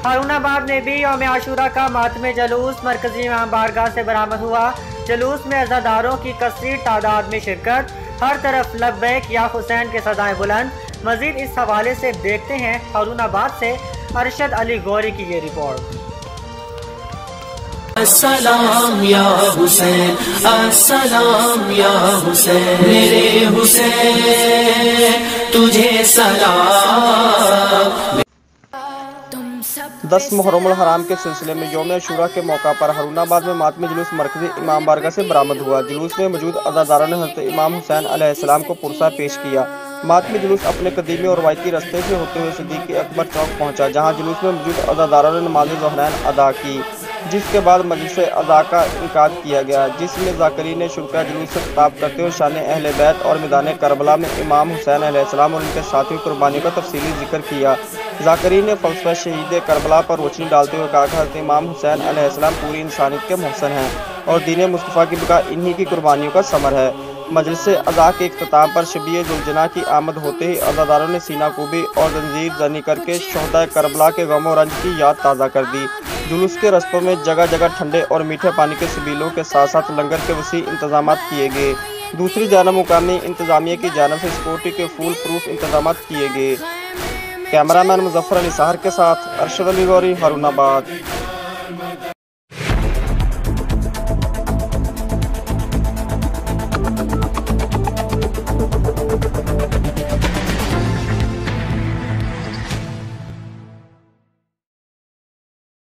हारूनाबाद में भी यौम आशूरा का मातम जुलूस मरकजी इमाम बारगाह से बरामद हुआ। जुलूस में अज़ादारों की कसीर तादाद में शिरकत, हर तरफ लब्बैक या हुसैन के सदाएं बुलंद। मजीद इस हवाले से देखते हैं हारूनाबाद से अरशद अली गौरी की ये रिपोर्ट। अस्सलाम या हुसैन, अस्सलाम या हुसैन, मेरे हुसैन तुझे सलाम। 10 मुहर्रमुल हराम के सिलसिले में यौम आशूरा के मौका पर हारूनाबाद में मातमी जुलूस मरकजी इमाम बारगाह से बरामद हुआ। जुलूस में मौजूद अज़ादारों ने हज़रत इमाम हुसैन अलैहिस्सलाम को पुरसा पेश किया। मातमी जुलूस अपने कदीमी और रवायती रास्ते से होते हुए सिद्दीक़ अकबर चौक पहुंचा, जहां जुलूस में मौजूद अज़ादारों ने नमाज़ ज़ोहरैन अदा की, जिसके बाद मजलिस अज़ा का इनकाद किया गया, जिसमें ज़ाकिरीन ने शुरका जुलूस से खिताब करते हुए शान अहले बैत और मैदान करबला में इमाम हुसैन अलैहिस्सलाम और उनके साथियों की कुर्बानियों का तफसीली जिक्र किया। ज़ाकिरीन ने फ़लसफ़ा शहीद करबला पर रोशनी डालते हुए कहा कि हज़रत इमाम हुसैन अलैहिस्सलाम पूरी इंसानियत के मोहसन हैं और दीन मुस्तफ़ा की बका इन्हीं की कुर्बानियों का समर है। मजलिस अज़ा के इख्तिताम पर शबीए जुलजना की आमद होते ही अज़ादारों ने सीना कुबी और जंजीर जनी करके शहदा करबला के गम और रंज की याद ताज़ा कर दी। जुलूस के रस्तों में जगह जगह ठंडे और मीठे पानी के सबीलों के साथ साथ लंगर के वसी इंतजाम किए गए। दूसरी जानब मुकामी इंतजामिया की जानब से सिक्योरिटी के फुल प्रूफ इंतजाम किए गए। कैमरामैन मुजफ्फर अली साहर के साथ अरशद अली गौरी, हारूनाबाद।